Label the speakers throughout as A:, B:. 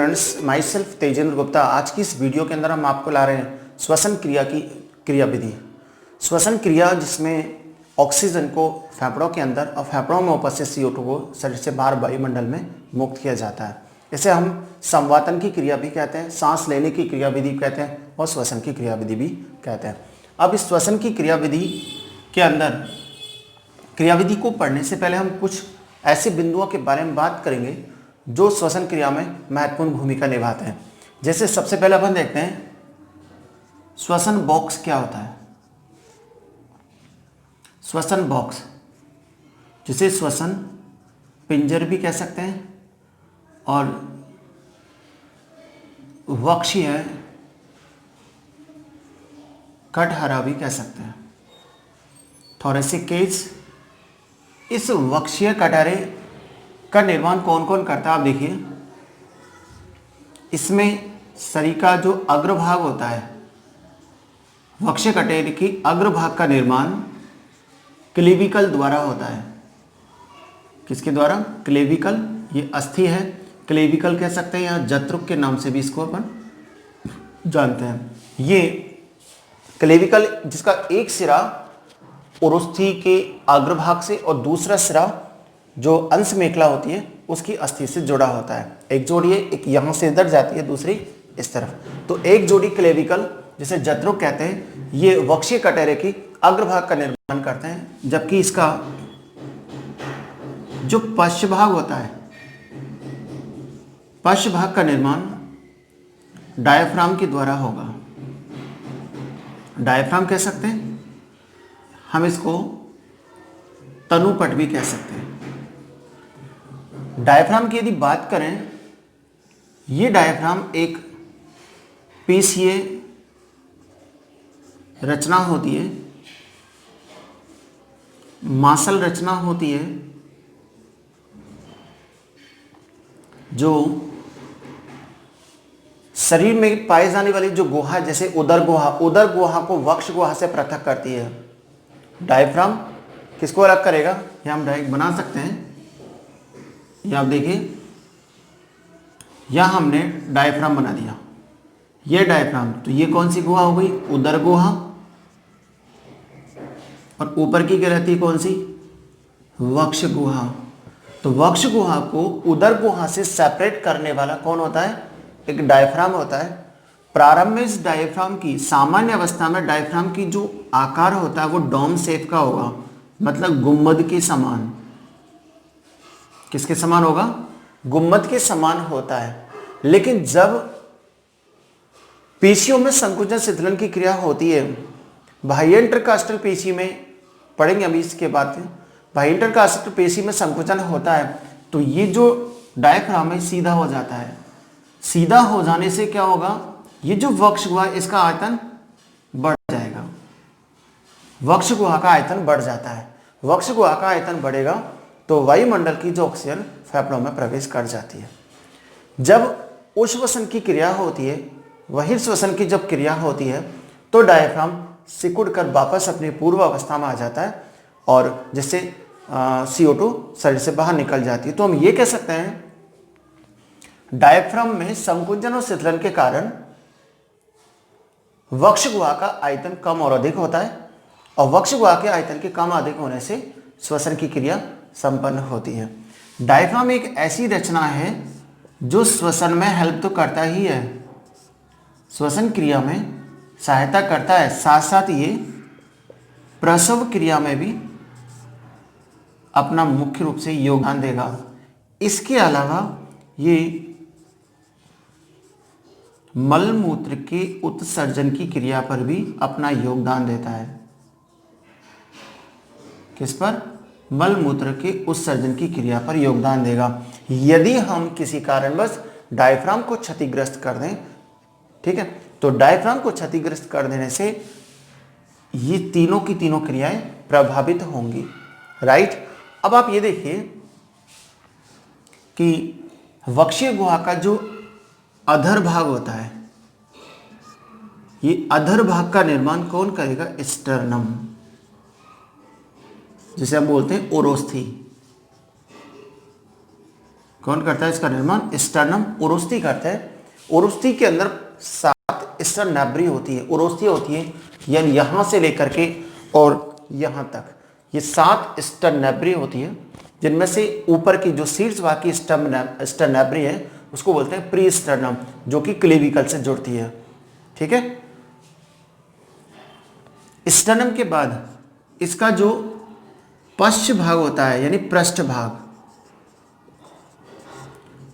A: Students, my self Tejendra Gupta. आज की इस वीडियो के अंदर हम आपको ला रहे हैं श्वसन क्रिया की क्रिया विधि। श्वसन क्रिया जिसमें ऑक्सीजन को फेफड़ों के अंदर और फेफड़ों में उपस्थित CO2 को शरीर से बाहर वायुमंडल में मुक्त किया जाता है। इसे हम संवातन की क्रिया भी कहते हैं, सांस लेने की क्रिया विधि कहते हैं और श्वसन की क्रिया विधि भी कहते हैं। अब इस श्वसन की क्रिया विधि के अंदर क्रिया विधि को पढ़ने से पहले हम कुछ ऐसे बिंदुओं के बारे में बात करेंगे जो श्वसन क्रिया में महत्वपूर्ण भूमिका निभाते हैं। जैसे सबसे पहले अपन देखते हैं श्वसन बॉक्स क्या होता है। श्वसन बॉक्स जिसे श्वसन पिंजर भी कह सकते हैं और वक्षीय कटहरा भी कह सकते हैं, थोरेसिक केज। इस वक्षीय कटहरे का निर्माण कौन कौन करता है आप देखिए। इसमें शरीर का जो अग्रभाग होता है, वक्षीय कटहरे की अग्रभाग का निर्माण क्लेविकल द्वारा होता है। किसके द्वारा? क्लेविकल। ये अस्थि है, क्लेविकल कह सकते हैं, यहाँ जत्रुक के नाम से भी इसको अपन जानते हैं। ये क्लेविकल जिसका एक सिरा उरुस्थि के अग्रभाग से और दूसरा सिरा जो अंश मेखला होती है उसकी अस्थि से जुड़ा होता है। एक जोड़ी है, एक यहाँ से इधर जाती है, दूसरी इस तरफ। तो एक जोड़ी क्लेविकल जिसे जत्रुक कहते हैं, ये वक्षीय कटहरे की अग्रभाग का निर्माण करते हैं, जबकि इसका जो पश्च भाग होता है, पश्च भाग का निर्माण डायफ्राम के द्वारा होगा। डायफ्राम कह सकते हैं, हम इसको तनुपट भी कह सकते हैं। डायफ्राम की यदि बात करें, ये डायफ्राम एक पेशीय रचना होती है, मासल रचना होती है, जो शरीर में पाए जाने वाली जो गुहा, जैसे उदर गुहा को वक्ष गुहा से पृथक करती है। डायफ्राम किसको अलग करेगा? ये हम डायरेक्ट बना सकते हैं। ये आप देखिए, यहां हमने डायफ्राम बना दिया। ये डायफ्राम, तो ये कौन सी गुहा हो गई? उदर गुहा। और ऊपर की क्या रहती है? कौन सी? वक्ष गुहा। तो वक्ष गुहा को उदर गुहा से सेपरेट करने वाला कौन होता है? एक डायफ्राम होता है। प्रारंभ में इस डायफ्राम की, सामान्य अवस्था में डायफ्राम की जो आकार होता है वो डोम शेप का होगा, मतलब गुम्बद के समान। किसके समान होगा? गुम्बद के समान होता है। लेकिन जब पेशियों में संकुचन शिथिलन की क्रिया होती है, बाह्य इंटरकास्टल पेशी में पढ़ेंगे अभी इसके बाद, बाह्य इंटरकास्टल पेशी में संकुचन होता है, तो ये जो डायफ्राम है सीधा हो जाता है। सीधा हो जाने से क्या होगा? ये जो वक्ष गुहा, इसका आयतन बढ़ जाएगा। वक्ष गुहा का आयतन बढ़ जाता है। वक्ष गुहा का आयतन बढ़ेगा तो वायुमंडल की जो ऑक्सीजन फेफड़ों में प्रवेश कर जाती है। जब उश्वसन की क्रिया होती है, बहिर्श्वसन की जब क्रिया होती है, तो डायफ्राम सिकुड़ कर वापस अपनी पूर्व अवस्था में आ जाता है और जिससे CO2 शरीर से बाहर निकल जाती है। तो हम ये कह सकते हैं डायफ्राम में संकुचन और शिथिलन के कारण वक्ष गुहा का आयतन कम और अधिक होता है, और वक्ष गुहा के आयतन के कम अधिक होने से श्वसन की क्रिया संपन्न होती है। डायफ्राम एक ऐसी रचना है जो श्वसन में हेल्प तो करता ही है, श्वसन क्रिया में सहायता करता है, साथ साथ ये प्रसव क्रिया में भी अपना मुख्य रूप से योगदान देगा। इसके अलावा ये मल मूत्र के उत्सर्जन की क्रिया पर भी अपना योगदान देता है। किस पर? मल मूत्र के उत्सर्जन की क्रिया पर योगदान देगा। यदि हम किसी कारणवश डायफ्राम को क्षतिग्रस्त कर दें, ठीक है, तो डायफ्राम को क्षतिग्रस्त कर देने से ये तीनों की तीनों क्रियाएं प्रभावित होंगी। राइट। अब आप ये देखिए कि वक्षीय गुहा का जो अधर भाग होता है, ये अधर भाग का निर्माण कौन करेगा? स्टर्नम, जिसे हम बोलते हैं ओरोस्थी। कौन करता है इसका निर्माण? स्टर्नम उरुस्थि करता है। उरुस्थि के अंदर 7 स्टर्नैब्री होती है, उरुस्थि होती है, यानी यहाँ से लेकर के और यहाँ तक ये 7 स्टर्नैब्री होती है, जिनमें से ऊपर की जो शीर्ष भाग की स्टर्नैब्री है उसको बोलते हैं प्री स्टर्नम, जो कि क्लेविकल से जुड़ती है। ठीक है। स्टर्नम के बाद इसका जो पश्च भाग होता है यानी पृष्ठ भाग,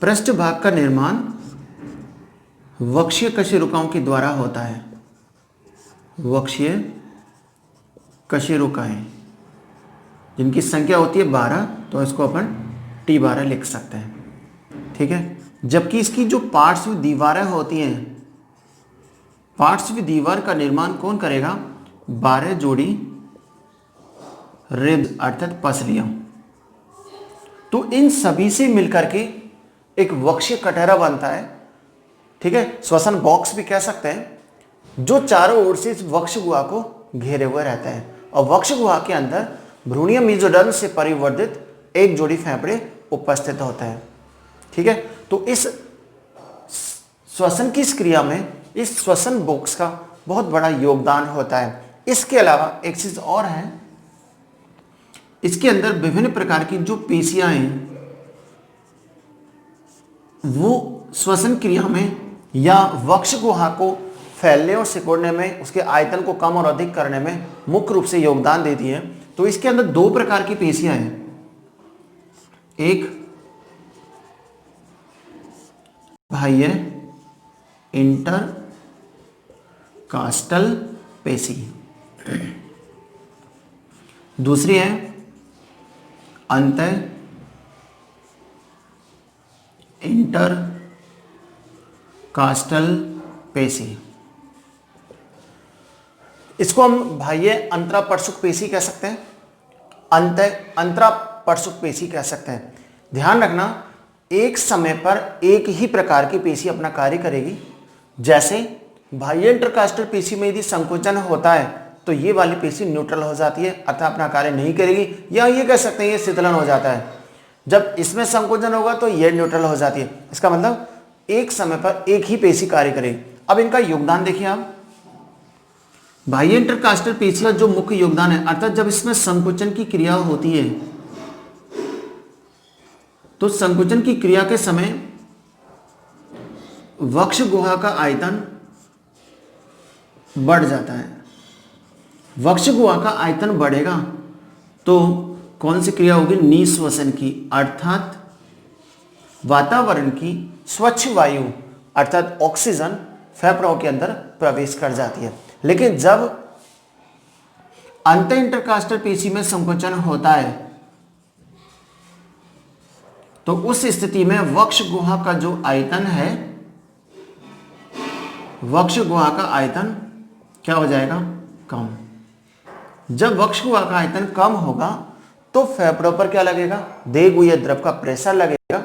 A: पृष्ठ भाग का निर्माण वक्षीय कशेरुकाओं के द्वारा होता है। वक्षीय कशेरुकाएं जिनकी संख्या होती है 12, तो इसको अपन T12 लिख सकते हैं। ठीक है। जबकि इसकी जो पार्श्व दीवारें होती हैं, पार्श्व दीवार का निर्माण कौन करेगा? 12 जोड़ी रिब्स अर्थात पसलियां। तो इन सभी से मिलकर के एक वक्षीय कटहरा बनता है। ठीक है। श्वसन बॉक्स भी कह सकते हैं, जो चारों ओर से इस वक्ष गुहा को घेरे हुए रहता है, और वक्ष गुहा के अंदर भ्रूणीय मेसोडर्म से परिवर्धित एक जोड़ी फेफड़े उपस्थित होते हैं। ठीक है। तो इस श्वसन की इस क्रिया में इस श्वसन बॉक्स का बहुत बड़ा योगदान होता है। इसके अलावा एक चीज और है, इसके अंदर विभिन्न प्रकार की जो पेशियां हैं वो श्वसन क्रिया में या वक्ष गुहा को फैलने और सिकुड़ने में, उसके आयतन को कम और अधिक करने में मुख्य रूप से योगदान देती है। तो इसके अंदर 2 प्रकार की पेशियां हैं, एक बाह्य इंटरकास्टल पेशी, दूसरी है अंतः इंटरकास्टल पेशी। इसको हम बाह्य अंतरापरशुक पेशी कह सकते हैं, अंतरापरशुक पेशी कह सकते हैं। ध्यान रखना, एक समय पर एक ही प्रकार की पेशी अपना कार्य करेगी। जैसे बाह्य इंटरकास्टल पेशी में यदि संकुचन होता है तो ये वाली पेशी न्यूट्रल हो जाती है, अर्थात अपना कार्य नहीं करेगी, या ये कह सकते हैं ये शीतलन हो जाता है। जब इसमें संकुचन होगा तो ये न्यूट्रल हो जाती है। इसका मतलब एक समय पर एक ही पेशी कार्य करेगी। अब इनका योगदान देखिए आप। बाह्य इंटरकास्टल पेशी का जो मुख्य योगदान है, अर्थात जब इसमें संकुचन की क्रिया होती है तो संकुचन की क्रिया के समय वक्ष गुहा का आयतन बढ़ जाता है। वक्ष गुहा का आयतन बढ़ेगा तो कौन सी क्रिया होगी? निःश्वसन की, अर्थात वातावरण की स्वच्छ वायु अर्थात ऑक्सीजन फेफड़ों के अंदर प्रवेश कर जाती है। लेकिन जब अंत इंटरकास्टल पेशी में संकुचन होता है तो उस स्थिति में वक्ष गुहा का जो आयतन है, वक्ष गुहा का आयतन क्या हो जाएगा? कम। जब वक्ष गुहा का आयतन कम होगा तो फेफड़ों पर क्या लगेगा? देहगुह्य द्रव का प्रेशर लगेगा।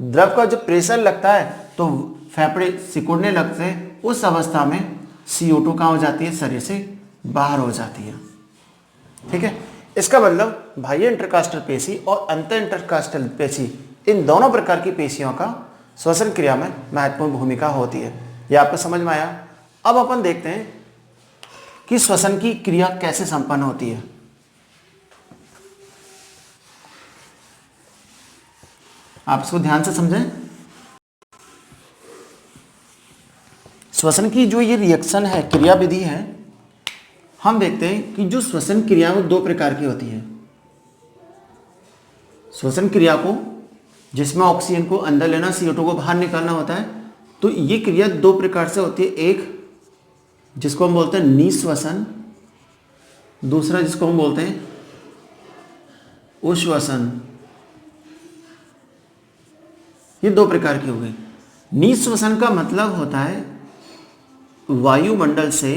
A: द्रव का जो प्रेशर लगता है तो फेफड़े सिकुड़ने लगते हैं। उस अवस्था में CO2 कहाँ हो जाती है? शरीर से बाहर हो जाती है। ठीक है। इसका मतलब बाह्य इंटरकास्टल पेशी और अंत इंटरकास्टल पेशी, इन दोनों प्रकार की पेशियों का श्वसन क्रिया में महत्वपूर्ण भूमिका होती है। यह आपको समझ में आया। अब अपन देखते हैं कि श्वसन की क्रिया कैसे संपन्न होती है। आप इसको ध्यान से समझें। श्वसन की जो ये रिएक्शन है, क्रिया विधि है, हम देखते हैं कि जो श्वसन क्रिया वो 2 प्रकार की होती है। श्वसन क्रिया को जिसमें ऑक्सीजन को अंदर लेना, CO2 को बाहर निकालना होता है, तो ये क्रिया 2 प्रकार से होती है। एक जिसको हम बोलते हैं निःश्वसन, दूसरा जिसको हम बोलते हैं उश्वसन। ये 2 प्रकार की हो गई। निःश्वसन का मतलब होता है वायुमंडल से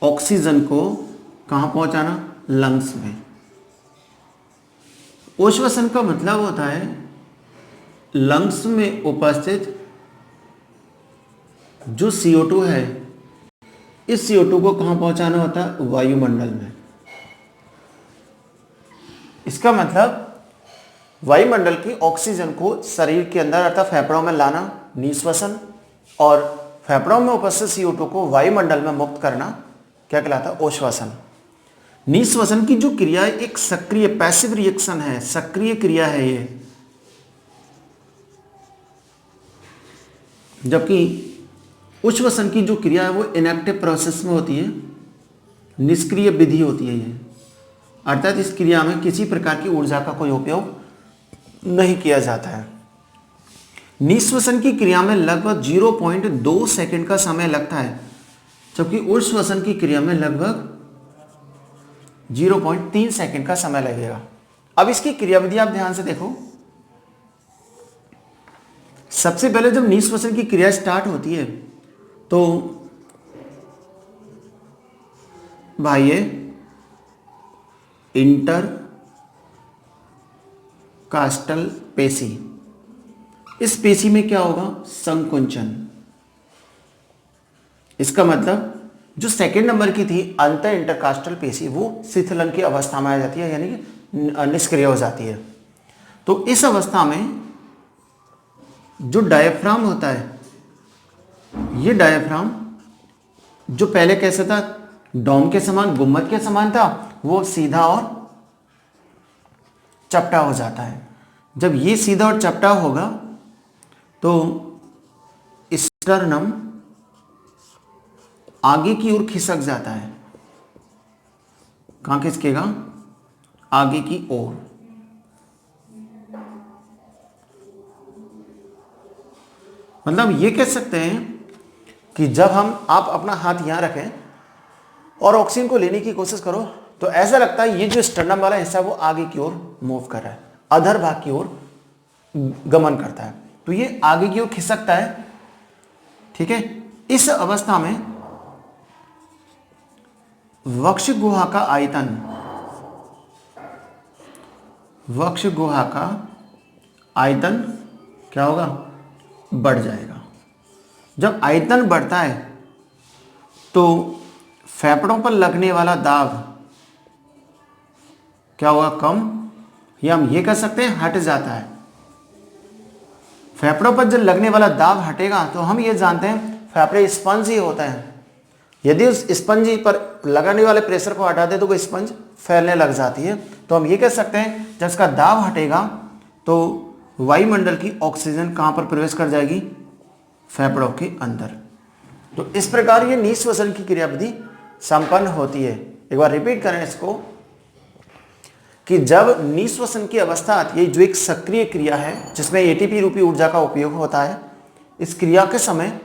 A: ऑक्सीजन को कहां पहुंचाना? लंग्स में। उश्वसन का मतलब होता है लंग्स में उपस्थित जो CO2 है, इस CO2 को कहां पहुंचाना होता है? वायुमंडल में। इसका मतलब वायुमंडल की ऑक्सीजन को शरीर के अंदर अर्थात फेफड़ों में लाना निःश्वसन, और फेफड़ों में उपस्थित CO2 को वायुमंडल में मुक्त करना क्या कहलाता है? उश्वसन। निःश्वसन की जो क्रिया है एक सक्रिय पैसिव रिएक्शन है, सक्रिय क्रिया है ये, जबकि उश्वसन की जो क्रिया है वो इनएक्टिव प्रोसेस में होती है, निष्क्रिय विधि होती है ये, अर्थात इस क्रिया में किसी प्रकार की ऊर्जा का कोई उपयोग नहीं किया जाता है। निःश्वसन की क्रिया में लगभग 0.2 सेकंड का समय लगता है, जबकि उश्वसन की क्रिया में लगभग 0.3 सेकंड का समय लगेगा। अब इसकी क्रियाविधि आप ध्यान से देखो। सबसे पहले जब निःश्वसन की क्रिया स्टार्ट होती है तो बाह्य इंटरकास्टल पेशी, इस पेशी में क्या होगा? संकुंचन। इसका मतलब जो सेकेंड नंबर की थी अंतर इंटरकास्टल पेशी वो शिथिलन की अवस्था में आ जाती है, यानी कि निष्क्रिय हो जाती है। तो इस अवस्था में जो डायफ्राम होता है, ये डायफ्राम जो पहले कैसे था? डोम के समान, गुम्बद के समान था, वो सीधा और चपटा हो जाता है। जब ये सीधा और चपटा होगा तो स्टर्नम आगे की ओर खिसक जाता है। कहां खिसकेगा? आगे की ओर। मतलब ये कह सकते हैं कि जब आप अपना हाथ यहां रखें और ऑक्सीजन को लेने की कोशिश करो तो ऐसा लगता है ये जो स्टर्नम वाला हिस्सा वो आगे की ओर मूव कर रहा है, अधर भाग की ओर गमन करता है, तो ये आगे की ओर खिसकता है। ठीक है, इस अवस्था में वक्ष गुहा का आयतन, वक्ष गुहा का आयतन क्या होगा? बढ़ जाएगा। जब आयतन बढ़ता है तो फेफड़ों पर लगने वाला दाब क्या होगा? कम, या हम ये कह सकते हैं हट जाता है। फेफड़ों पर जब लगने वाला दाब हटेगा तो हम ये जानते हैं फेफड़े स्पंज ही होता है। यदि उस स्पंज पर लगाने वाले प्रेशर को हटा दे तो वो स्पंज फैलने लग जाती है। तो हम ये कह सकते हैं जब इसका दाब हटेगा तो वायुमंडल की ऑक्सीजन कहां पर प्रवेश कर जाएगी? फेफड़ों के अंदर। तो इस प्रकार ये निःश्वसन की क्रियाविधि संपन्न होती है। एक बार रिपीट करें इसको कि जब निःश्वसन की अवस्था आती है, जो एक सक्रिय क्रिया है जिसमें एटीपी रूपी ऊर्जा का उपयोग होता है, इस क्रिया के समय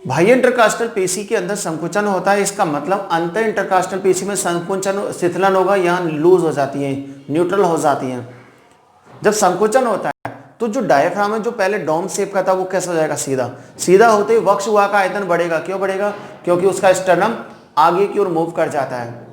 A: बाह्य इंटरकास्टल पेशी के अंदर संकुचन होता है। इसका मतलब अंतर इंटरकास्टल पेशी में संकुचन, शिथिलन होगा या लूज हो जाती है, न्यूट्रल हो जाती है। जब संकुचन होता है तो जो डायफ्राम है जो पहले डोम शेप का था वो कैसे हो जाएगा? सीधा। सीधा होते ही वक्ष गुहा का आयतन बढ़ेगा। क्यों बढ़ेगा? क्योंकि उसका स्टर्नम आगे की ओर मूव कर जाता है।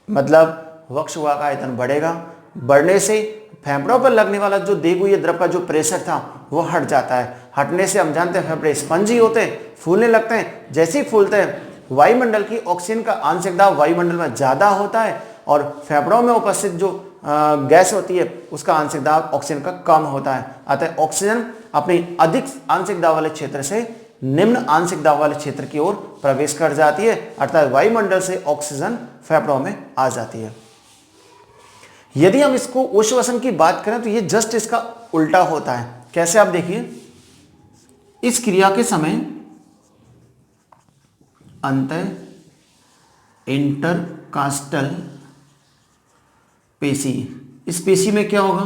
A: मतलब वक्ष गुहा का आयतन बढ़ेगा, बढ़ने से फेफड़ों पर लगने वाला जो देगुए द्रव का जो प्रेशर था वो हट जाता है। हटने से हम जानते हैं फेफड़े स्पंजी होते हैं, फूलने लगते हैं। जैसे ही फूलते हैं वायुमंडल की ऑक्सीजन का आंशिक दाब वायुमंडल में ज़्यादा होता है और फेफड़ों में उपस्थित जो गैस होती है उसका आंशिक दाब ऑक्सीजन का कम होता है। अतः ऑक्सीजन अपनी अधिक आंशिक दाब वाले क्षेत्र से निम्न आंशिक दाब वाले क्षेत्र की ओर प्रवेश कर जाती है, अर्थात वायुमंडल से ऑक्सीजन फेफड़ों में आ जाती है। यदि हम इसको उश्वसन की बात करें तो ये जस्ट इसका उल्टा होता है। कैसे? आप देखिए, इस क्रिया के समय अंतर इंटरकास्टल पेशी, इस पेशी में क्या होगा?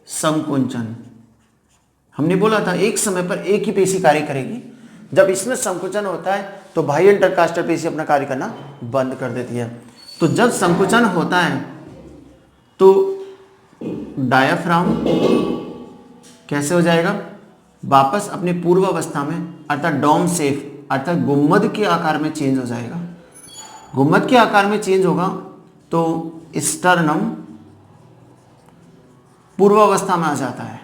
A: संकुचन। हमने बोला था एक समय पर एक ही पेशी कार्य करेगी। जब इसमें संकुचन होता है तो बाह्य इंटरकास्टल पेशी अपना कार्य करना बंद कर देती है। तो जब संकुचन होता है तो डायाफ्राम कैसे हो जाएगा? वापस अपनी पूर्व अवस्था में, अर्थात डोम शेप, अर्थात गुम्बद के आकार में चेंज हो जाएगा। गुम्बद के आकार में चेंज होगा तो स्टर्नम पूर्व अवस्था में आ जाता है।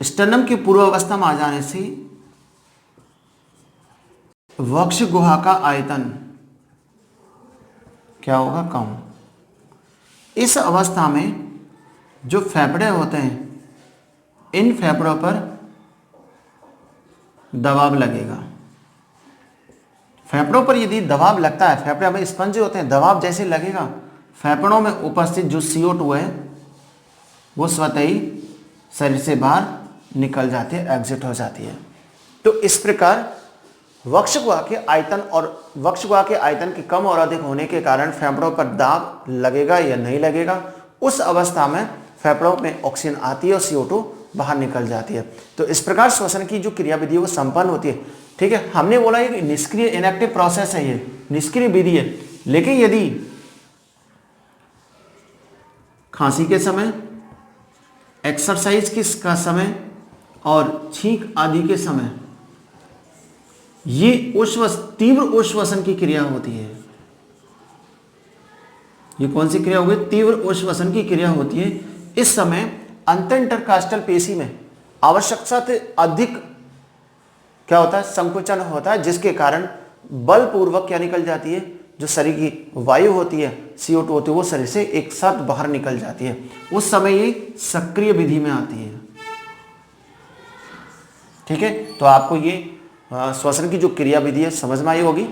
A: स्टर्नम की पूर्व अवस्था में आ जाने से वक्ष गुहा का आयतन क्या होगा? कम। इस अवस्था में जो फेफड़े होते हैं, इन फेफड़ों पर दबाव लगेगा। फेफड़ों पर यदि दबाव लगता है, फेफड़े हमें स्पंज होते हैं, दबाव जैसे लगेगा, फेफड़ों में उपस्थित जो CO2 है वो स्वतः ही शरीर से बाहर निकल जाती है, एग्जिट हो जाती है। तो इस प्रकार वक्ष गुहा के आयतन और वक्ष गुहा के आयतन के कम और अधिक होने के कारण फेफड़ों पर दाब लगेगा या नहीं लगेगा, उस अवस्था में फेफड़ों में ऑक्सीजन आती है और CO2 बाहर निकल जाती है। तो इस प्रकार श्वसन की जो क्रियाविधि है वो संपन्न होती है। ठीक है, हमने बोला ये निष्क्रिय इनएक्टिव प्रोसेस है, ये निष्क्रिय विधि है। लेकिन यदि खांसी के समय, एक्सरसाइज का समय और छींक आदि के समय ये तीव्र उच्छ्वसन की क्रिया होती है। ये कौन सी क्रिया होगी? तीव्र उच्छ्वसन की क्रिया होती है। इस समय अंतर इंटरकास्टल पेशी में आवश्यकता से अधिक क्या होता है? संकुचन होता है, जिसके कारण बलपूर्वक क्या निकल जाती है? जो शरीर की वायु होती है, CO2 होती है, वो शरीर से एक साथ बाहर निकल जाती है। उस समय ये सक्रिय विधि में आती है। ठीक है, तो आपको ये श्वसन की जो क्रिया विधि है समझ में आई होगी।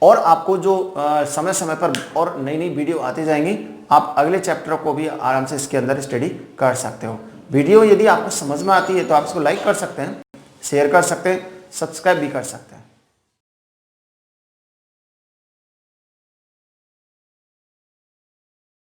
A: और आपको जो समय समय पर और नई नई वीडियो आते जाएंगे, आप अगले चैप्टर को भी आराम से इसके अंदर स्टडी कर सकते हो। वीडियो यदि आपको समझ में आती है तो आप इसको लाइक कर सकते हैं, शेयर कर सकते हैं, सब्सक्राइब भी कर सकते हैं।